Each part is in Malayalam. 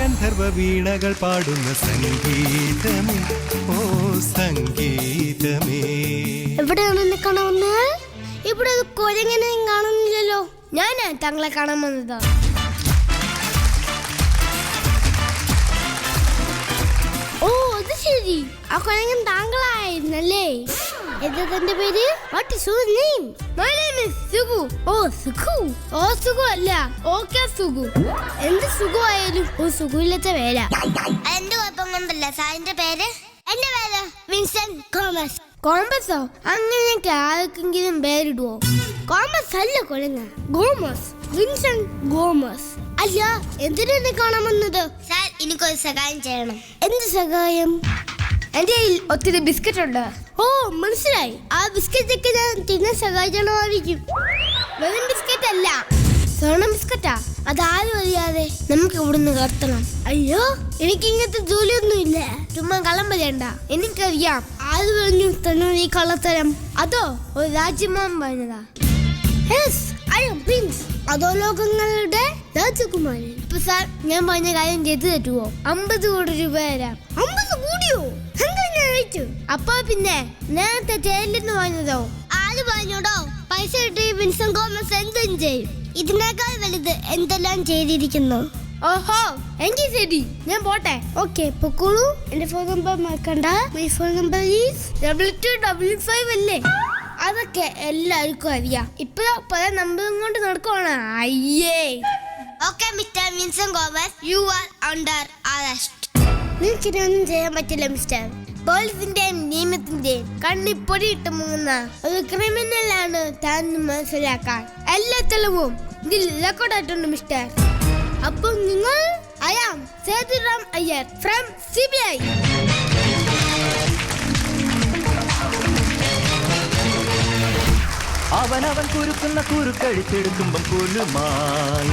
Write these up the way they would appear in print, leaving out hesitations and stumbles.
ഗന്ധർവ വീണകൾ പാടുന്ന സംഗീതമേ, ഓ സംഗീതമേ. എവിടെയാണ് എന്നെ കാണാൻ വന്നത്? ഇവിടെ കൊരങ്ങനെ കാണുന്നില്ലല്ലോ. ഞാനാ താങ്കളെ കാണാൻ വന്നതാ. ഓ അത് ശരി, ആ കൊരങ്ങൻ താങ്കളായിരുന്നല്ലേ. എന്താ തന്റെ പേര്? What is your name? My name is Sugu. ഓ സുഖു. ഓ സുഖു അല്ല, ഓക്കെ സുഖു. എന്ത് സുഖമായാലും ഓ സുഖമില്ലാത്ത പേരാ. എന്റെ കുഴപ്പം കൊണ്ടല്ല സാറിന്റെ പേര്. എന്റെ പേര് വിൻസെന്റ് തോമസ്. കോമസോ? അങ്ങനെയൊക്കെ ആർക്കെങ്കിലും പേരിടുവോ? കോമസ് അല്ല കൊലങ്ങ, ഗോമസ്. Vincent Gomez. അല്ല, എന്തിനാ കാണാൻ വന്നത്? സാർ എനിക്കൊരു സഹായം ചെയ്യണം. എന്ത് സഹായം? എന്റെ കയ്യിൽ ഒത്തിരി ബിസ്ക്കറ്റ് ഉണ്ട്. ഓ മനസ്സിലായി, ആ ബിസ്ക്കറ്റ് ഒക്കെ ഞാൻ തിന്നാൻ സഹായിക്കണമായിരിക്കും. വെറും ബിസ്ക്കറ്റ് അല്ല, സ്വർണം ബിസ്ക്കറ്റാ. അതാരും അറിയാതെ നമുക്ക് ഇവിടുന്ന് കടത്തണം. അയ്യോ, എനിക്ക് ഇങ്ങനത്തെ ജോലിയൊന്നും ഇല്ല. ചുമ്മാ കള്ളം പറയണ്ട, എനിക്കറിയാം. ആര് പറഞ്ഞു തന്നെ ഈ കള്ളത്തരം? അതോ ഒരു രാജ്യമാൻ പറഞ്ഞതാ. അതോ ലോകങ്ങളുടെ രാജകുമാരൻ. ഇപ്പൊ സാർ ഞാൻ പറഞ്ഞ കാര്യം ചെയ്തു തരുവോ? 50 കോടി രൂപ തരാം. 50 കോടിയോ? അപ്പൊ പിന്നെ നേരത്തെ ജയിലിന്ന് പറഞ്ഞതോ? ആര് പറഞ്ഞോടോ? പൈസ കിട്ടി വിൻസെന്റ് ഗോമസ് എന്തും ചെയ്യും. ഇതിനേക്കാൾ വലുത് എന്തെല്ലാം ചെയ്തിരിക്കുന്നു. ഓഹോ, എങ്കിൽ ശരി, ഞാൻ പോട്ടെ. ഓക്കെ, പൊക്കോളൂ. എന്റെ ഫോൺ നമ്പർ മറക്കണ്ട. മൈ ഫോൺ നമ്പർ ഈസ് 2255 അല്ലേ? അതൊക്കെ എല്ലാവർക്കും അറിയാം. ഇപ്പൊ പല നമ്പറും കൊണ്ട് നടക്കുവാണ്. അയ്യേ. Okay mister Vincent Gomez, you are under arrest. നിനക്കിനൊന്നും ചെയ്യാൻ പറ്റില്ല മിസ്റ്റർ. പോലീസിന്റെയും നിയമത്തിന്റെയും കണ്ണിപ്പൊടി ഇട്ട് മുങ്ങുന്ന ഒരു ക്രിമിനലാണ് താൻ മനസ്സിലാക്കാൻ. എല്ലാ തെളിവും ഇതിൽ റെക്കോർഡായിട്ടുണ്ട് മിസ്റ്റർ. അപ്പൊ നിങ്ങൾ? I am Sethuram Iyer from CBI. അവനവൻ കുരുക്കുന്ന കുരുക്കഴിച്ചെടുക്കുമ്പം കുലുമായി.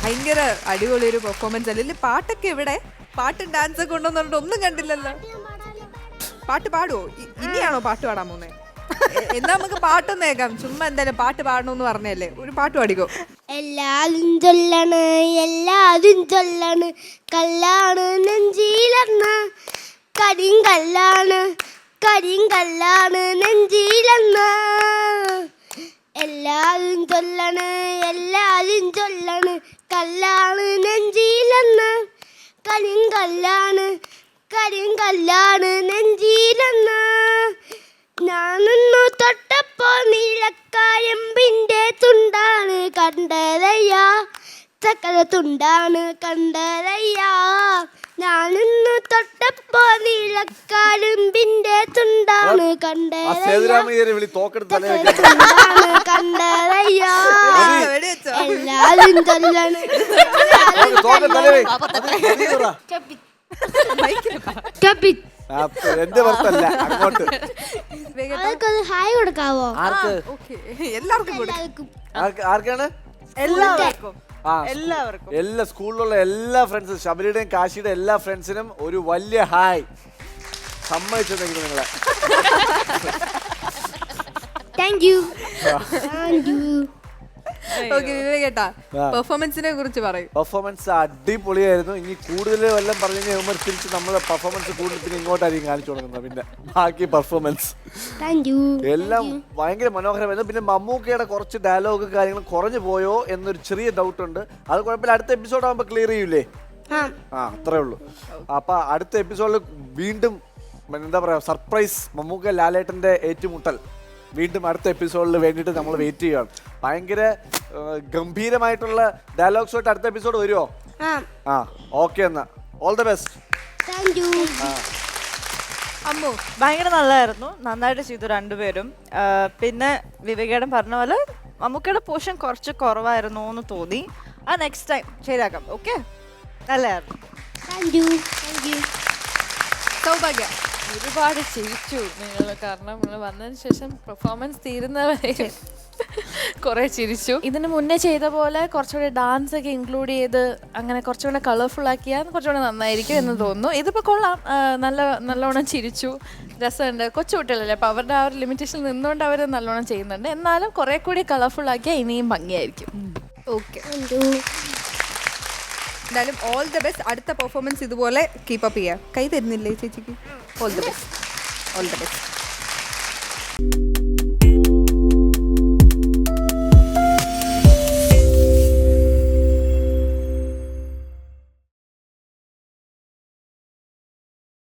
ഭയങ്കര അടിപൊളി ഒരു പെർഫോമൻസ് അല്ലേ? പാട്ടൊക്കെ എവിടെ? പാട്ടും ഡാൻസ് ഒക്കെ ഉണ്ടോന്ന് പറഞ്ഞിട്ട് ഒന്നും കണ്ടില്ലല്ലോ. പാട്ട് പാടുവോ? ഇനിയാണോ പാട്ട് പാടാൻ പോകുന്നത്? എന്നാ നമുക്ക് പാട്ടൊന്നും കേൾക്കാം. ചുമ്മാ എന്തായാലും പാട്ട് പാടണമെന്ന് പറഞ്ഞല്ലേ, ഒരു പാട്ട് പാടിക്കോ. എല്ലാരും ചൊല്ലാണ്, എല്ലാരും ചൊല്ലാണ്, കല്ലാണ് നെഞ്ചിലെന്ന കരിങ്കല്ലാണ്, കരിങ്കല്ലാണ് നെഞ്ചിലെന്ന. എല്ലാരും ചൊല്ലാണ്, എല്ലാരും ചൊല്ലാണ്, കല്ലാണ് നെഞ്ചിലെന്ന കരിങ്കല്ലാണ്, കരിങ്കല്ലാണ് നെഞ്ചിലെന്ന. ഞാനൊന്നു തൊട്ടപ്പോ നീലക്കായമ്പിന്റെ തുണ്ടാണ് കണ്ടതയ്യാ, ചക്കര തുണ്ടാണ് കണ്ടതയ്യാ. ഞാനൊന്നു തൊട്ടപ്പോ നീലക്കായമ്പിന്റെ തുണ്ടാണ് കണ്ടതയ്യാ, തുണ്ടാണ് കണ്ടതയ്യാ. എല്ലാരും ചൊല്ലാണ്. ഹായ് കൊടുക്കാവോ? എല്ലാവർക്കും എല്ലാ സ്കൂളിലുള്ള എല്ലാ ഫ്രണ്ട്സും, ശബരിയുടെയും കാശിയുടെ എല്ലാ ഫ്രണ്ട്സിനും ഒരു വലിയ ഹായ്. സമ്മതിച്ചെന്നെങ്കിലും നിങ്ങളെ താങ്ക് യു. പെർഫോമൻസിനെ കുറിച്ച് പറയും. പെർഫോമൻസ് അടിപൊളിയായിരുന്നു. ഇനി കൂടുതൽ വല്ലതും പറഞ്ഞു കഴിഞ്ഞാൽ തിരിച്ച് നമ്മളെ പെർഫോമൻസ് കൂടുതൽ പിന്നെ ഇങ്ങോട്ടായിരിക്കും കാണിച്ചു കൊടുക്കുന്നത്. പിന്നെ ബാക്കി പെർഫോമൻസ് എല്ലാം ഭയങ്കര മനോഹരമായിരുന്നു. പിന്നെ മമ്മൂക്കയുടെ കുറച്ച് ഡയലോഗ് കാര്യങ്ങളും കുറഞ്ഞു പോയോ എന്നൊരു ചെറിയ ഡൗട്ട് ഉണ്ട്. അത് കുഴപ്പമില്ല, അടുത്ത എപ്പിസോഡ് ആകുമ്പോൾ ക്ലിയർ ചെയ്യൂലേ? അത്രേ ഉള്ളൂ. അപ്പൊ അടുത്ത എപ്പിസോഡിൽ വീണ്ടും എന്താ പറയാ, സർപ്രൈസ് മമ്മൂക്ക ലാലേട്ടന്റെ ഏറ്റുമുട്ടൽ വീണ്ടും അടുത്ത എപ്പിസോഡിൽ വേണ്ടിയിട്ട് നമ്മൾ വെയിറ്റ് ചെയ്യുകയാണ്. ഭയങ്കര ഗംഭീരമായിട്ടുള്ള ഡയലോഗ്സ് ആയിട്ട് അടുത്ത എപ്പിസോഡ് വരുമോ? ഓക്കെ, എന്നാ ഓൾ ദ ബെസ്റ്റ്. അമ്മു ഭയങ്കര നല്ലതായിരുന്നു, നന്നായിട്ട് ചെയ്തു രണ്ടുപേരും. പിന്നെ വിവേകേടൻ പറഞ്ഞ പോലെ മമ്മൂക്കയുടെ പോർഷൻ കുറച്ച് കുറവായിരുന്നു എന്ന് തോന്നി. നെക്സ്റ്റ് ടൈം ശരിയാക്കാം. ഓക്കെ, നല്ലതായിരുന്നു. സൗഭാഗ്യ ഒരുപാട് ചിരിച്ചു നിങ്ങൾ, കാരണം നിങ്ങൾ വന്നതിന് ശേഷം പെർഫോമൻസ് തീരുന്നവരെ കുറെ ചിരിച്ചു. ഇതിന് മുന്നേ ചെയ്ത പോലെ കുറച്ചുകൂടി ഡാൻസ് ഒക്കെ ഇൻക്ലൂഡ് ചെയ്ത് അങ്ങനെ കുറച്ചുകൂടെ കളർഫുൾ ആക്കിയാൽ കുറച്ചുകൂടെ നന്നായിരിക്കും എന്ന് തോന്നുന്നു. ഇതിപ്പോൾ കൊള്ളാം, നല്ലോണം ചിരിച്ചു, രസമുണ്ട്. കൊച്ചുകുട്ടികളല്ലേ, അപ്പോൾ അവരുടെ ആ ഒരു ലിമിറ്റേഷൻ നിന്നുകൊണ്ട് അവർ നല്ലോണം ചെയ്യുന്നുണ്ട്. എന്നാലും കുറെ കൂടി കളർഫുൾ ആക്കിയാൽ ഇനിയും ഭംഗിയായിരിക്കും. ഓക്കെ, എന്തായാലും ഓൾ ദ ബെസ്റ്റ്. അടുത്ത പെർഫോമൻസ് ഇതുപോലെ കീപ്പ് അപ്പ് ചെയ്യാം. കൈ തരുന്നില്ലേ ചേച്ചിക്ക്? All the best, all the best.